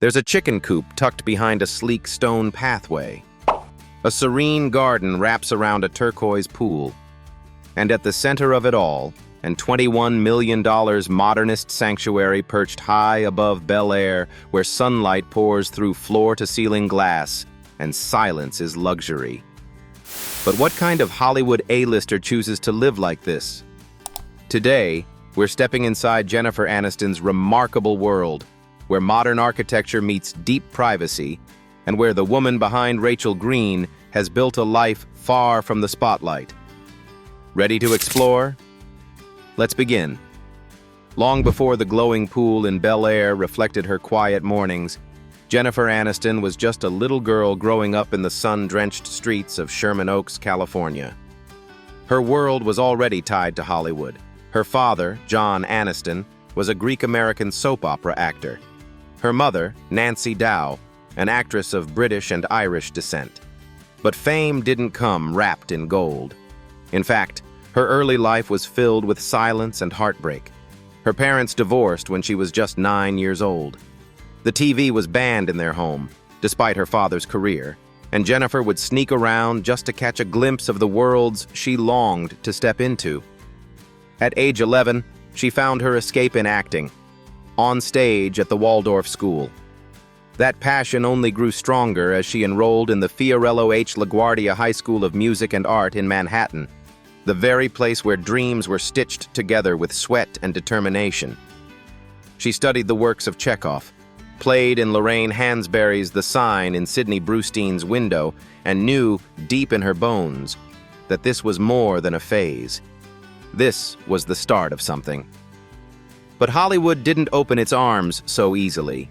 There's a chicken coop tucked behind a sleek stone pathway. A serene garden wraps around a turquoise pool. And at the center of it all, an $21 million modernist sanctuary perched high above Bel Air, where sunlight pours through floor-to-ceiling glass, and silence is luxury. But what kind of Hollywood A-lister chooses to live like this? Today, we're stepping inside Jennifer Aniston's remarkable world, where modern architecture meets deep privacy, and where the woman behind Rachel Green has built a life far from the spotlight. Ready to explore? Let's begin. Long before the glowing pool in Bel Air reflected her quiet mornings, Jennifer Aniston was just a little girl growing up in the sun-drenched streets of Sherman Oaks, California. Her world was already tied to Hollywood. Her father, John Aniston, was a Greek-American soap opera actor. Her mother, Nancy Dow, an actress of British and Irish descent. But fame didn't come wrapped in gold. In fact, her early life was filled with silence and heartbreak. Her parents divorced when she was just 9 years old. The TV was banned in their home, despite her father's career, and Jennifer would sneak around just to catch a glimpse of the worlds she longed to step into. At age 11, she found her escape in acting, on stage at the Waldorf School. That passion only grew stronger as she enrolled in the Fiorello H. LaGuardia High School of Music and Art in Manhattan, the very place where dreams were stitched together with sweat and determination. She studied the works of Chekhov, played in Lorraine Hansberry's The Sign in Sidney Brustein's Window, and knew, deep in her bones, that this was more than a phase. This was the start of something. But Hollywood didn't open its arms so easily.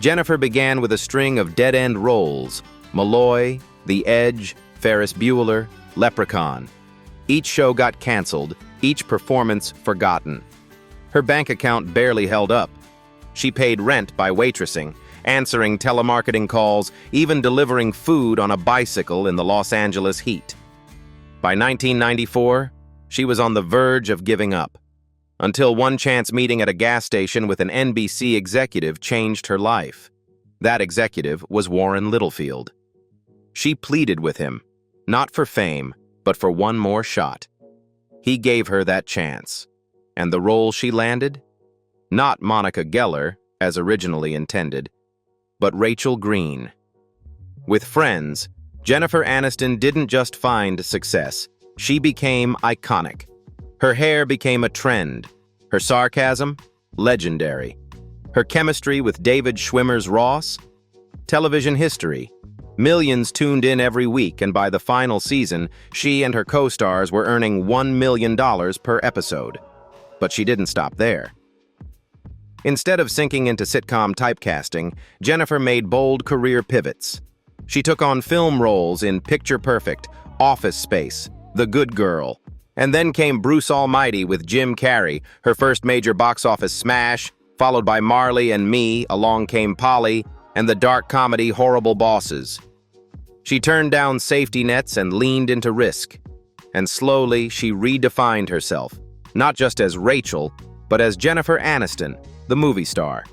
Jennifer began with a string of dead-end roles: Malloy, The Edge, Ferris Bueller, Leprechaun. Each show got canceled, each performance forgotten. Her bank account barely held up. She paid rent by waitressing, answering telemarketing calls, even delivering food on a bicycle in the Los Angeles heat. By 1994, she was on the verge of giving up, until one chance meeting at a gas station with an NBC executive changed her life. That executive was Warren Littlefield. She pleaded with him, not for fame, but for one more shot. He gave her that chance. And the role she landed? Not Monica Geller, as originally intended, but Rachel Green. With Friends, Jennifer Aniston didn't just find success, she became iconic. Her hair became a trend, her sarcasm, legendary. Her chemistry with David Schwimmer's Ross, television history. Millions tuned in every week, and by the final season, she and her co-stars were earning $1 million per episode. But she didn't stop there. Instead of sinking into sitcom typecasting, Jennifer made bold career pivots. She took on film roles in Picture Perfect, Office Space, The Good Girl, and then came Bruce Almighty with Jim Carrey, her first major box office smash, followed by Marley and Me, Along Came Polly, and the dark comedy Horrible Bosses. She turned down safety nets and leaned into risk. And slowly, she redefined herself, not just as Rachel, but as Jennifer Aniston, the movie star.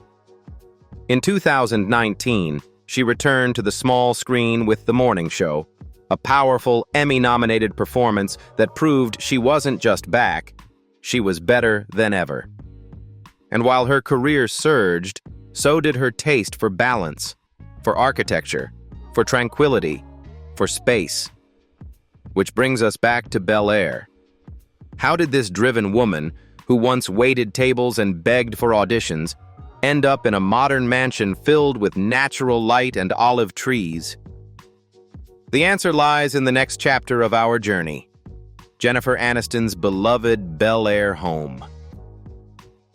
In 2019, she returned to the small screen with The Morning Show, a powerful Emmy-nominated performance that proved she wasn't just back, she was better than ever. And while her career surged, so did her taste for balance, for architecture, for tranquility, for space. Which brings us back to Bel Air. How did this driven woman, who once waited tables and begged for auditions, end up in a modern mansion filled with natural light and olive trees? The answer lies in the next chapter of our journey, Jennifer Aniston's beloved Bel Air home.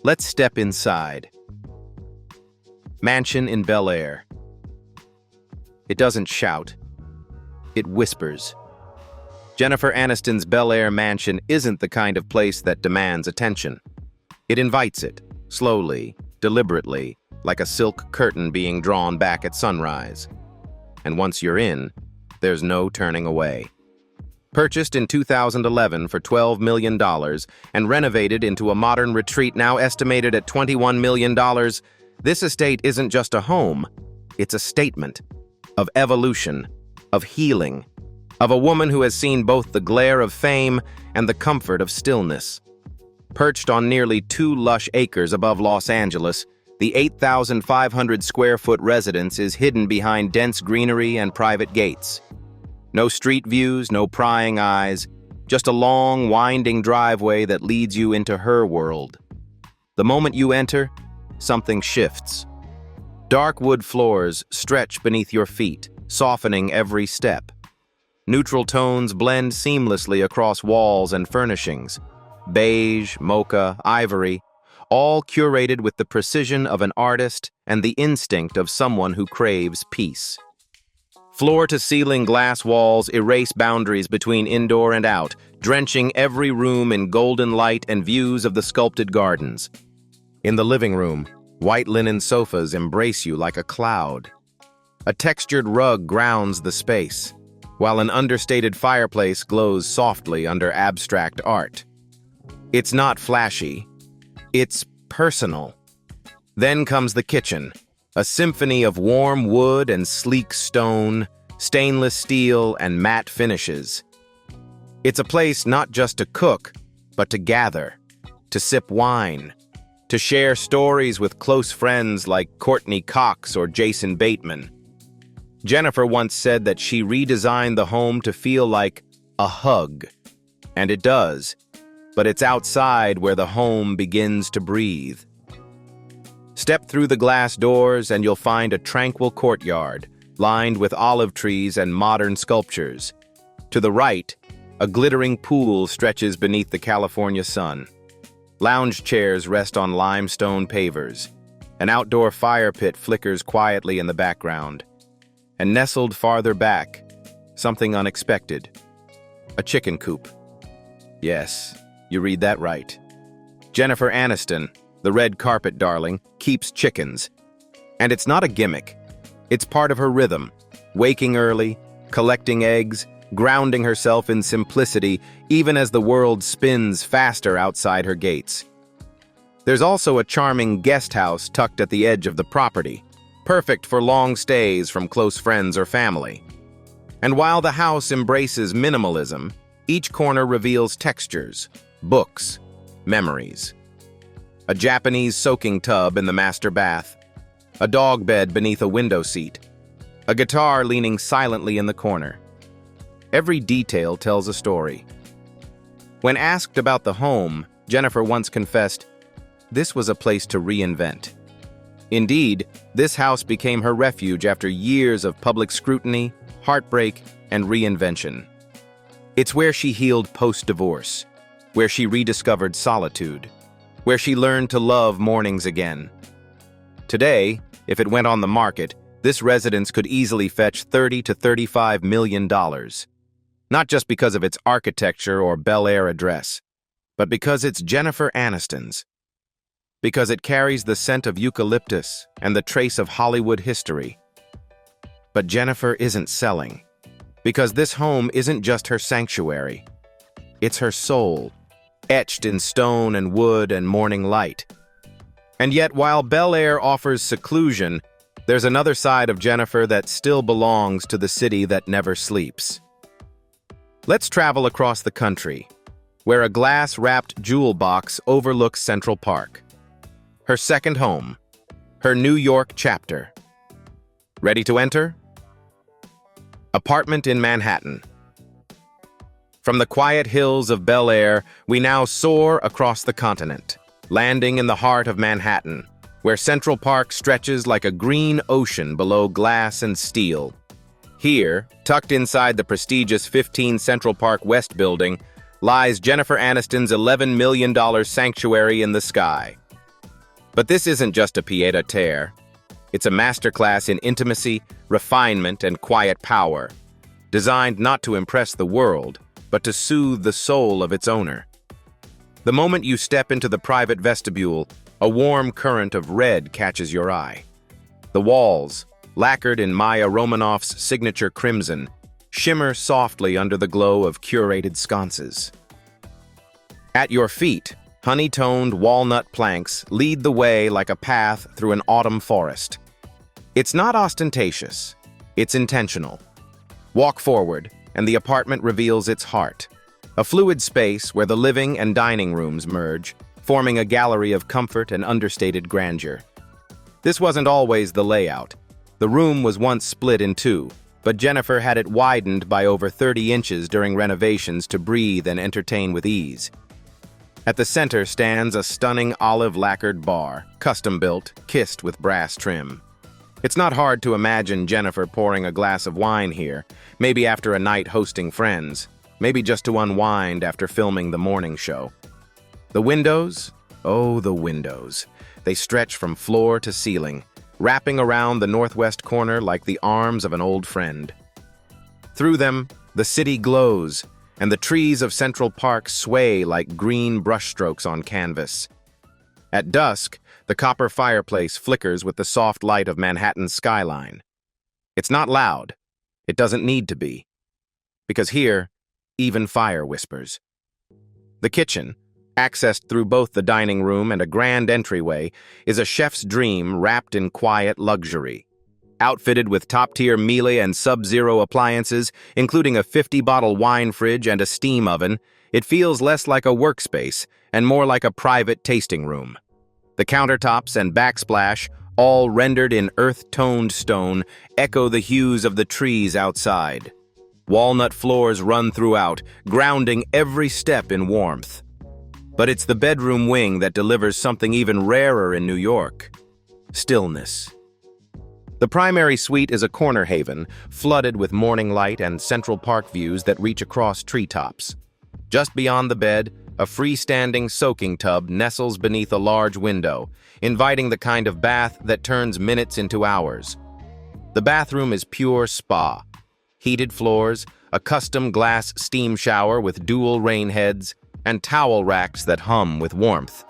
Let's step inside. Mansion in Bel Air. It doesn't shout. It whispers. Jennifer Aniston's Bel Air mansion isn't the kind of place that demands attention. It invites it, slowly, deliberately, like a silk curtain being drawn back at sunrise. And once you're in, there's no turning away. Purchased in 2011 for $12 million and renovated into a modern retreat now estimated at $21 million, This estate isn't just a home, it's a statement of evolution, of healing, of a woman who has seen both the glare of fame and the comfort of stillness. Perched on nearly 2 lush acres above Los Angeles, the 8,500 square foot residence is hidden behind dense greenery and private gates. No street views, no prying eyes, just a long, winding driveway that leads you into her world. The moment you enter, something shifts. Dark wood floors stretch beneath your feet, softening every step. Neutral tones blend seamlessly across walls and furnishings. Beige, mocha, ivory, all curated with the precision of an artist and the instinct of someone who craves peace. Floor-to-ceiling glass walls erase boundaries between indoor and out, drenching every room in golden light and views of the sculpted gardens. In the living room, white linen sofas embrace you like a cloud. A textured rug grounds the space, while an understated fireplace glows softly under abstract art. It's not flashy, it's personal. Then comes the kitchen, a symphony of warm wood and sleek stone, stainless steel and matte finishes. It's a place not just to cook, but to gather, to sip wine, to share stories with close friends like Courtney Cox or Jason Bateman. Jennifer once said that she redesigned the home to feel like a hug, and it does, but it's outside where the home begins to breathe. Step through the glass doors and you'll find a tranquil courtyard, lined with olive trees and modern sculptures. To the right, a glittering pool stretches beneath the California sun. Lounge chairs rest on limestone pavers. An outdoor fire pit flickers quietly in the background. And nestled farther back, something unexpected. A chicken coop. Yes, you read that right. Jennifer Aniston, the red carpet darling, keeps chickens. And it's not a gimmick. It's part of her rhythm, waking early, collecting eggs, grounding herself in simplicity even as the world spins faster outside her gates. There's also a charming guest house tucked at the edge of the property, perfect for long stays from close friends or family. And while the house embraces minimalism, each corner reveals textures, books, memories. A Japanese soaking tub in the master bath, a dog bed beneath a window seat, a guitar leaning silently in the corner. Every detail tells a story. When asked about the home, Jennifer once confessed, this was a place to reinvent. Indeed, this house became her refuge after years of public scrutiny, heartbreak, and reinvention. It's where she healed post-divorce, where she rediscovered solitude, where she learned to love mornings again. Today, if it went on the market, this residence could easily fetch $30 to $35 million. Not just because of its architecture or Bel Air address, but because it's Jennifer Aniston's. Because it carries the scent of eucalyptus and the trace of Hollywood history. But Jennifer isn't selling, because this home isn't just her sanctuary. It's her soul, etched in stone and wood and morning light. And yet, while Bel Air offers seclusion, there's another side of Jennifer that still belongs to the city that never sleeps. Let's travel across the country, where a glass-wrapped jewel box overlooks Central Park. Her second home, her New York chapter. Ready to enter? Apartment in Manhattan. From the quiet hills of Bel Air, we now soar across the continent, landing in the heart of Manhattan, where Central Park stretches like a green ocean below glass and steel. Here, tucked inside the prestigious 15 Central Park West building, lies Jennifer Aniston's $11 million sanctuary in the sky. But this isn't just a pied-à-terre. It's a masterclass in intimacy, refinement, and quiet power, designed not to impress the world, but to soothe the soul of its owner. The moment you step into the private vestibule, a warm current of red catches your eye. The walls, lacquered in Maya Romanoff's signature crimson, shimmer softly under the glow of curated sconces. At your feet, Honey-toned walnut planks lead the way like a path through an autumn forest. It's not ostentatious, it's intentional. Walk forward, and the apartment reveals its heart. A fluid space where the living and dining rooms merge, forming a gallery of comfort and understated grandeur. This wasn't always the layout. The room was once split in two, but Jennifer had it widened by over 30 inches during renovations to breathe and entertain with ease. At the center stands a stunning olive-lacquered bar, custom-built, kissed with brass trim. It's not hard to imagine Jennifer pouring a glass of wine here, maybe after a night hosting friends, maybe just to unwind after filming the morning show. The windows? Oh, the windows. They stretch from floor to ceiling, wrapping around the northwest corner like the arms of an old friend. Through them, the city glows, and the trees of Central Park sway like green brushstrokes on canvas. At dusk, the copper fireplace flickers with the soft light of Manhattan's skyline. It's not loud. It doesn't need to be. Because here, even fire whispers. The kitchen, accessed through both the dining room and a grand entryway, is a chef's dream wrapped in quiet luxury. Outfitted with top-tier Miele and Sub-Zero appliances, including a 50-bottle wine fridge and a steam oven, it feels less like a workspace and more like a private tasting room. The countertops and backsplash, all rendered in earth-toned stone, echo the hues of the trees outside. Walnut floors run throughout, grounding every step in warmth. But it's the bedroom wing that delivers something even rarer in New York: stillness. The primary suite is a corner haven, flooded with morning light and Central Park views that reach across treetops. Just beyond the bed, a freestanding soaking tub nestles beneath a large window, inviting the kind of bath that turns minutes into hours. The bathroom is pure spa. Heated floors, a custom glass steam shower with dual rain heads, and towel racks that hum with warmth.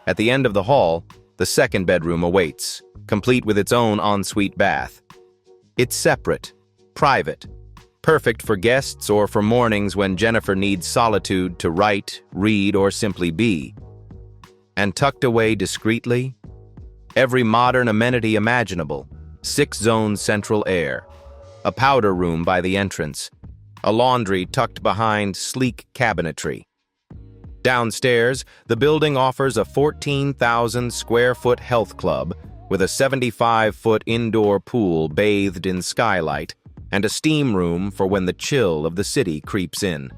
At the end of the hall, the second bedroom awaits, complete with its own ensuite bath. It's separate, private, perfect for guests or for mornings when Jennifer needs solitude to write, read, or simply be. And tucked away discreetly, every modern amenity imaginable: 6-zone central air, a powder room by the entrance, a laundry tucked behind sleek cabinetry. Downstairs, the building offers a 14,000-square-foot health club with a 75-foot indoor pool bathed in skylight and a steam room for when the chill of the city creeps in.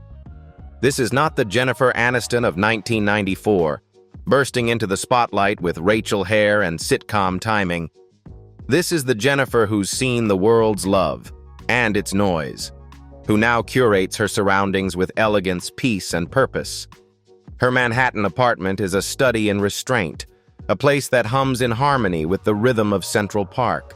This is not the Jennifer Aniston of 1994, bursting into the spotlight with Rachel hair and sitcom timing. This is the Jennifer who's seen the world's love and its noise, who now curates her surroundings with elegance, peace, and purpose. Her Manhattan apartment is a study in restraint, a place that hums in harmony with the rhythm of Central Park.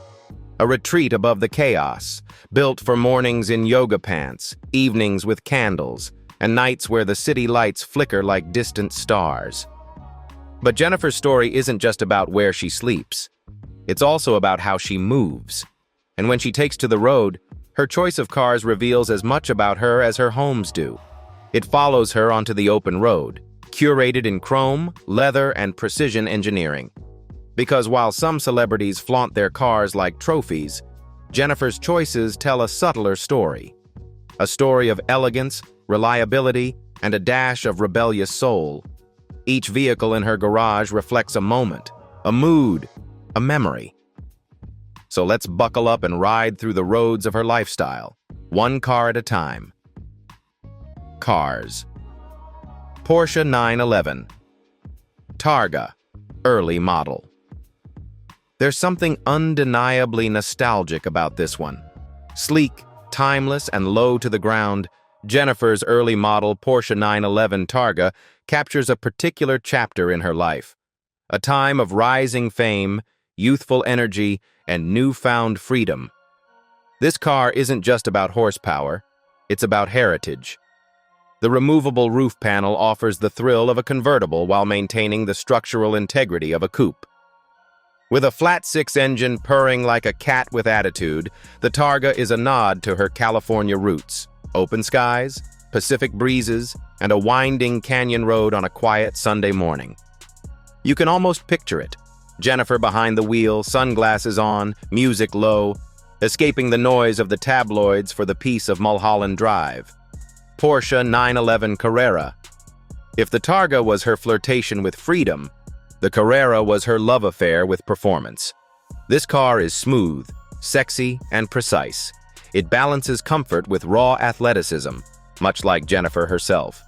A retreat above the chaos, built for mornings in yoga pants, evenings with candles, and nights where the city lights flicker like distant stars. But Jennifer's story isn't just about where she sleeps. It's also about how she moves. And when she takes to the road, her choice of cars reveals as much about her as her homes do. It follows her onto the open road, curated in chrome, leather, and precision engineering. Because while some celebrities flaunt their cars like trophies, Jennifer's choices tell a subtler story. A story of elegance, reliability, and a dash of rebellious soul. Each vehicle in her garage reflects a moment, a mood, a memory. So let's buckle up and ride through the roads of her lifestyle, one car at a time. Cars. Porsche 911. Targa, early model. There's something undeniably nostalgic about this one. Sleek, timeless, and low to the ground, Jennifer's early model Porsche 911 Targa captures a particular chapter in her life. A time of rising fame, youthful energy, and newfound freedom. This car isn't just about horsepower, it's about heritage. The removable roof panel offers the thrill of a convertible while maintaining the structural integrity of a coupe. With a flat-six engine purring like a cat with attitude, the Targa is a nod to her California roots. Open skies, Pacific breezes, and a winding canyon road on a quiet Sunday morning. You can almost picture it. Jennifer behind the wheel, sunglasses on, music low, escaping the noise of the tabloids for the peace of Mulholland Drive. Porsche 911 Carrera. If the Targa was her flirtation with freedom, the Carrera was her love affair with performance. This car is smooth, sexy, and precise. It balances comfort with raw athleticism, much like Jennifer herself.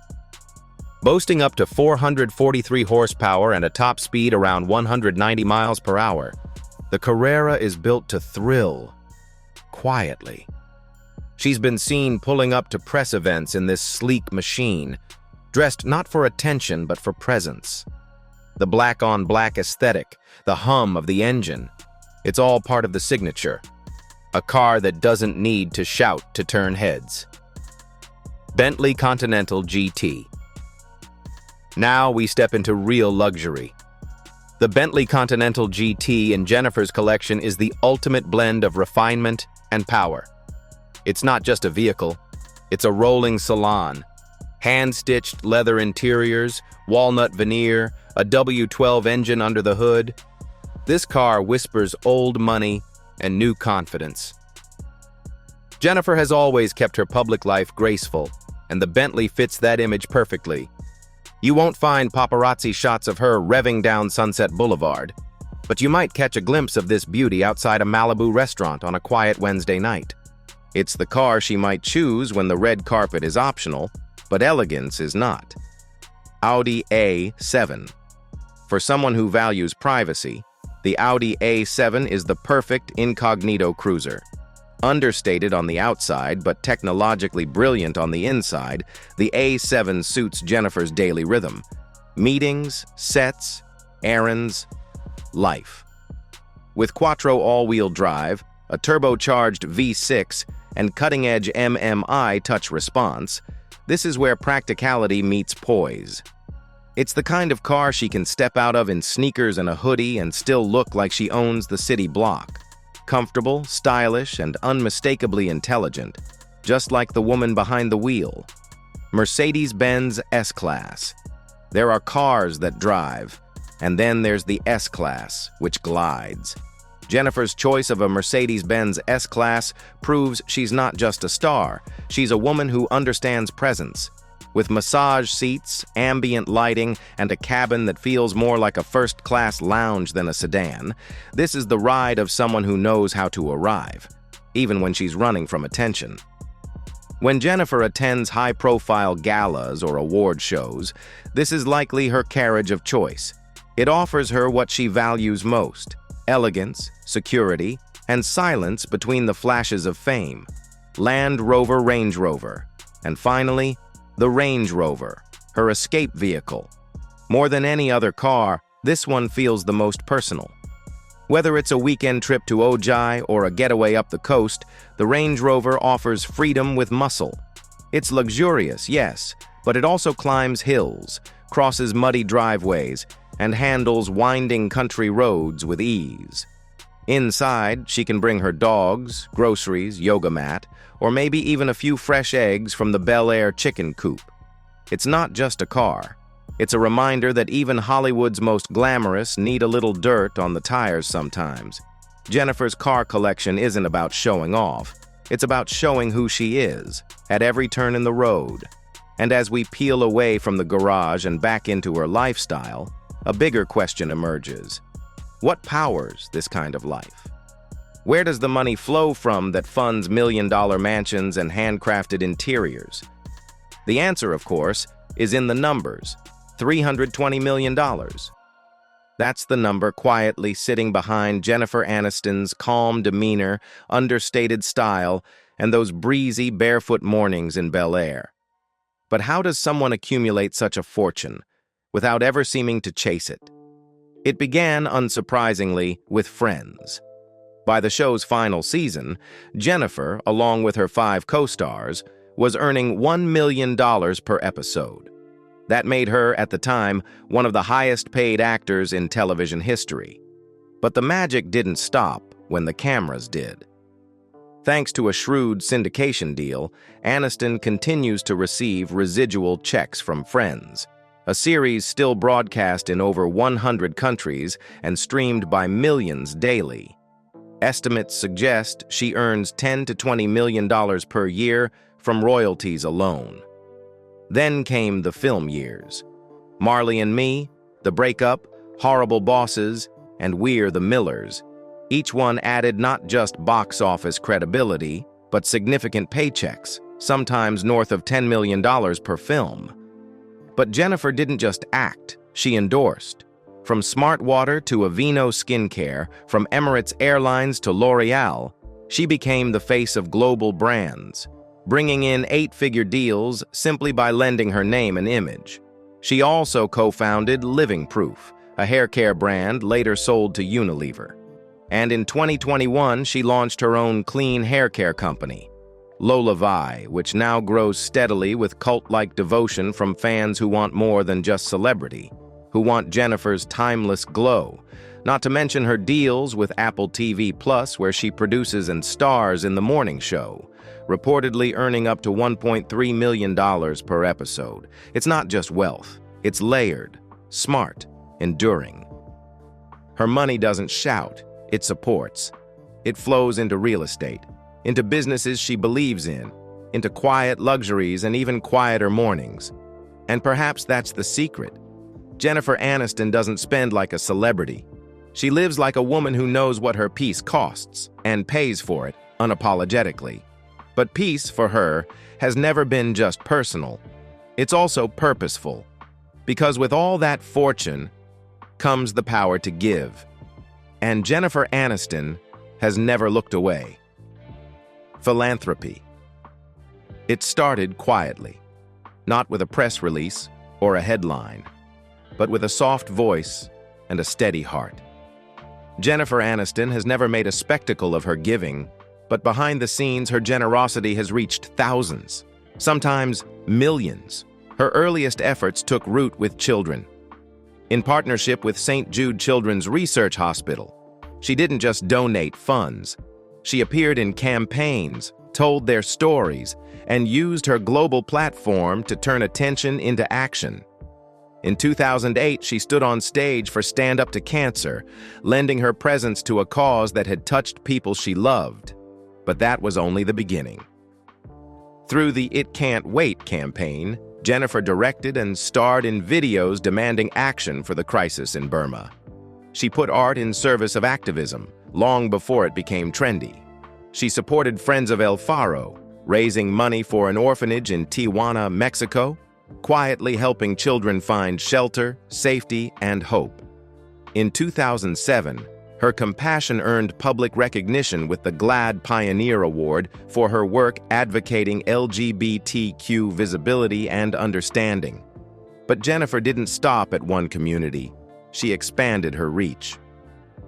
Boasting up to 443 horsepower and a top speed around 190 miles per hour, the Carrera is built to thrill, quietly. She's been seen pulling up to press events in this sleek machine, dressed not for attention but for presence. The black-on-black aesthetic, the hum of the engine, it's all part of the signature. A car that doesn't need to shout to turn heads. Bentley Continental GT. Now we step into real luxury. The Bentley Continental GT in Jennifer's collection is the ultimate blend of refinement and power. It's not just a vehicle, it's a rolling salon. Hand-stitched leather interiors, walnut veneer, a W12 engine under the hood. This car whispers old money and new confidence. Jennifer has always kept her public life graceful, and the Bentley fits that image perfectly. You won't find paparazzi shots of her revving down Sunset Boulevard, but you might catch a glimpse of this beauty outside a Malibu restaurant on a quiet Wednesday night. It's the car she might choose when the red carpet is optional, but elegance is not. Audi A7. For someone who values privacy, the Audi A7 is the perfect incognito cruiser. Understated on the outside, but technologically brilliant on the inside, the A7 suits Jennifer's daily rhythm. Meetings, sets, errands, life. With quattro all-wheel drive, a turbocharged V6, and cutting-edge MMI touch response, this is where practicality meets poise. It's the kind of car she can step out of in sneakers and a hoodie and still look like she owns the city block. Comfortable, stylish, and unmistakably intelligent, just like the woman behind the wheel. Mercedes-Benz S-Class. There are cars that drive, and then there's the S-Class, which glides. Jennifer's choice of a Mercedes-Benz S-Class proves she's not just a star, she's a woman who understands presence. With massage seats, ambient lighting, and a cabin that feels more like a first-class lounge than a sedan, this is the ride of someone who knows how to arrive, even when she's running from attention. When Jennifer attends high-profile galas or award shows, this is likely her carriage of choice. It offers her what she values most: elegance, security, and silence between the flashes of fame. Land Rover Range Rover. And finally, the Range Rover, her escape vehicle. More than any other car, this one feels the most personal. Whether it's a weekend trip to Ojai or a getaway up the coast, the Range Rover offers freedom with muscle. It's luxurious, yes, but it also climbs hills, crosses muddy driveways, and handles winding country roads with ease. Inside, she can bring her dogs, groceries, yoga mat, or maybe even a few fresh eggs from the Bel Air chicken coop. It's not just a car. It's a reminder that even Hollywood's most glamorous need a little dirt on the tires sometimes. Jennifer's car collection isn't about showing off. It's about showing who she is, at every turn in the road. And as we peel away from the garage and back into her lifestyle, a bigger question emerges. What powers this kind of life? Where does the money flow from that funds million-dollar mansions and handcrafted interiors? The answer, of course, is in the numbers: $320 million. That's the number quietly sitting behind Jennifer Aniston's calm demeanor, understated style, and those breezy, barefoot mornings in Bel Air. But how does someone accumulate such a fortune without ever seeming to chase it? It began, unsurprisingly, with friends. By the show's final season, Jennifer, along with her 5 co-stars, was earning $1 million per episode. That made her, at the time, one of the highest-paid actors in television history. But the magic didn't stop when the cameras did. Thanks to a shrewd syndication deal, Aniston continues to receive residual checks from friends. A series still broadcast in over 100 countries and streamed by millions daily. Estimates suggest she earns $10 to $20 million per year from royalties alone. Then came the film years. Marley and Me, The Breakup, Horrible Bosses, and We're the Millers. Each one added not just box office credibility, but significant paychecks, sometimes north of $10 million per film. But Jennifer didn't just act, she endorsed. From Smart Water to Aveeno Skincare, from Emirates Airlines to L'Oreal, she became the face of global brands, bringing in eight-figure deals simply by lending her name and image. She also co-founded Living Proof, a hair care brand later sold to Unilever. And in 2021, she launched her own clean hair care company, Lolavai, which now grows steadily with cult-like devotion from fans who want more than just celebrity, who want Jennifer's timeless glow, not to mention her deals with Apple TV Plus, where she produces and stars in the morning show, reportedly earning up to $1.3 million per episode. It's not just wealth, it's layered, smart, enduring. Her money doesn't shout, it supports. It flows into real estate, into businesses she believes in, into quiet luxuries and even quieter mornings. And perhaps that's the secret. Jennifer Aniston doesn't spend like a celebrity. She lives like a woman who knows what her peace costs and pays for it unapologetically. But peace, for her, has never been just personal. It's also purposeful. Because with all that fortune comes the power to give. And Jennifer Aniston has never looked away. Philanthropy. It started quietly, not with a press release or a headline, but with a soft voice and a steady heart. Jennifer Aniston has never made a spectacle of her giving, but behind the scenes, her generosity has reached thousands, sometimes millions. Her earliest efforts took root with children. In partnership with St. Jude Children's Research Hospital, she didn't just donate funds. She appeared in campaigns, told their stories, and used her global platform to turn attention into action. In 2008, she stood on stage for Stand Up to Cancer, lending her presence to a cause that had touched people she loved. But that was only the beginning. Through the It Can't Wait campaign, Jennifer directed and starred in videos demanding action for the crisis in Burma. She put art in service of activism, long before it became trendy. She supported Friends of El Faro, raising money for an orphanage in Tijuana, Mexico, quietly helping children find shelter, safety, and hope. In 2007, her compassion earned public recognition with the GLAAD Pioneer Award for her work advocating LGBTQ visibility and understanding. But Jennifer didn't stop at one community. She expanded her reach.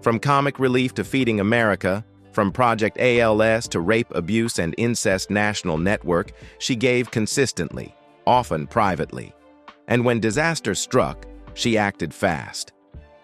From comic relief to Feeding America, from Project ALS to Rape, Abuse, and Incest National Network, she gave consistently, often privately. And when disaster struck, she acted fast.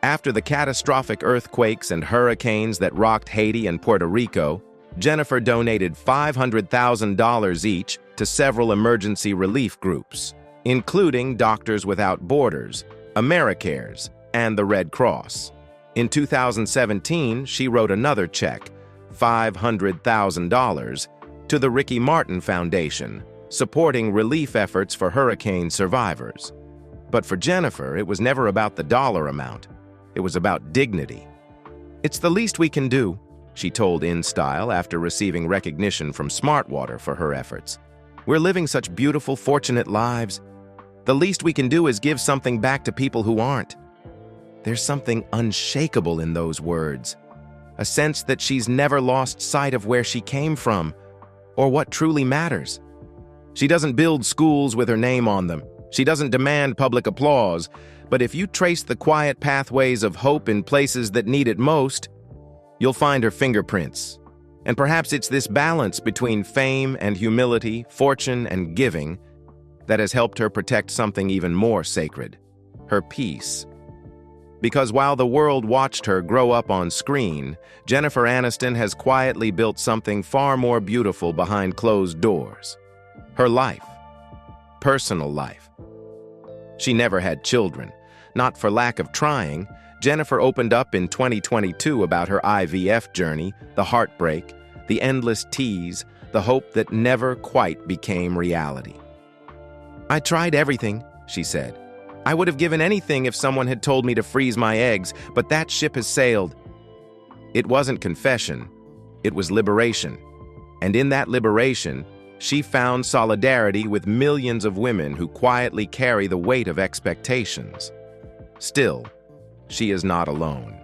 After the catastrophic earthquakes and hurricanes that rocked Haiti and Puerto Rico, Jennifer donated $500,000 each to several emergency relief groups, including Doctors Without Borders, AmeriCares, and the Red Cross. In 2017, she wrote another check, $500,000, to the Ricky Martin Foundation, supporting relief efforts for hurricane survivors. But for Jennifer, it was never about the dollar amount. It was about dignity. "It's the least we can do," she told InStyle after receiving recognition from Smart Water for her efforts. "We're living such beautiful, fortunate lives. The least we can do is give something back to people who aren't." There's something unshakable in those words, a sense that she's never lost sight of where she came from or what truly matters. She doesn't build schools with her name on them. She doesn't demand public applause. But if you trace the quiet pathways of hope in places that need it most, you'll find her fingerprints. And perhaps it's this balance between fame and humility, fortune and giving, that has helped her protect something even more sacred, her peace. Because while the world watched her grow up on screen, Jennifer Aniston has quietly built something far more beautiful behind closed doors. Her life. Personal life. She never had children. Not for lack of trying. Jennifer opened up in 2022 about her IVF journey, the heartbreak, the endless tease, the hope that never quite became reality. "I tried everything," she said. "I would have given anything if someone had told me to freeze my eggs, but that ship has sailed." It wasn't confession, it was liberation. And in that liberation, she found solidarity with millions of women who quietly carry the weight of expectations. Still, she is not alone.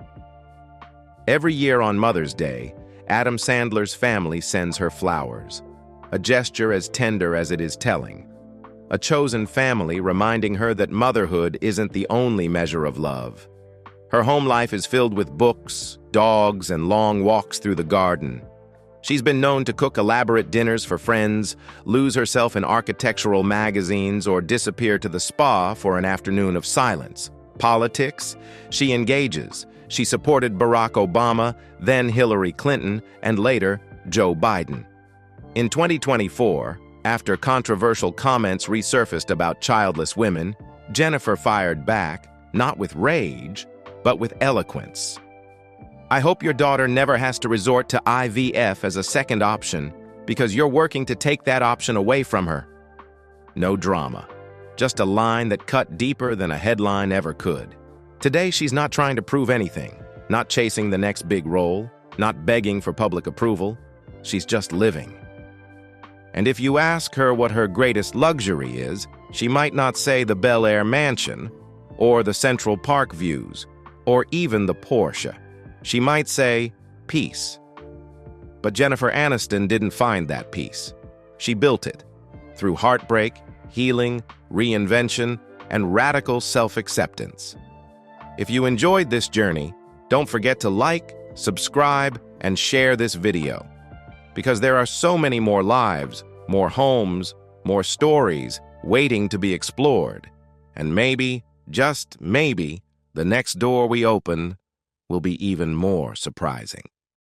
Every year on Mother's Day, Adam Sandler's family sends her flowers, a gesture as tender as it is telling. A chosen family reminding her that motherhood isn't the only measure of love. Her home life is filled with books, dogs, and long walks through the garden. She's been known to cook elaborate dinners for friends, lose herself in architectural magazines, or disappear to the spa for an afternoon of silence. Politics? She engages. She supported Barack Obama, then Hillary Clinton, and later Joe Biden. In 2024, after controversial comments resurfaced about childless women, Jennifer fired back, not with rage, but with eloquence. "I hope your daughter never has to resort to IVF as a second option because you're working to take that option away from her." No drama, just a line that cut deeper than a headline ever could. Today, she's not trying to prove anything, not chasing the next big role, not begging for public approval. She's just living. And if you ask her what her greatest luxury is, she might not say the Bel Air mansion, or the Central Park views, or even the Porsche. She might say, peace. But Jennifer Aniston didn't find that peace. She built it, through heartbreak, healing, reinvention, and radical self-acceptance. If you enjoyed this journey, don't forget to like, subscribe, and share this video. Because there are so many more lives, more homes, more stories waiting to be explored. And maybe, just maybe, the next door we open will be even more surprising.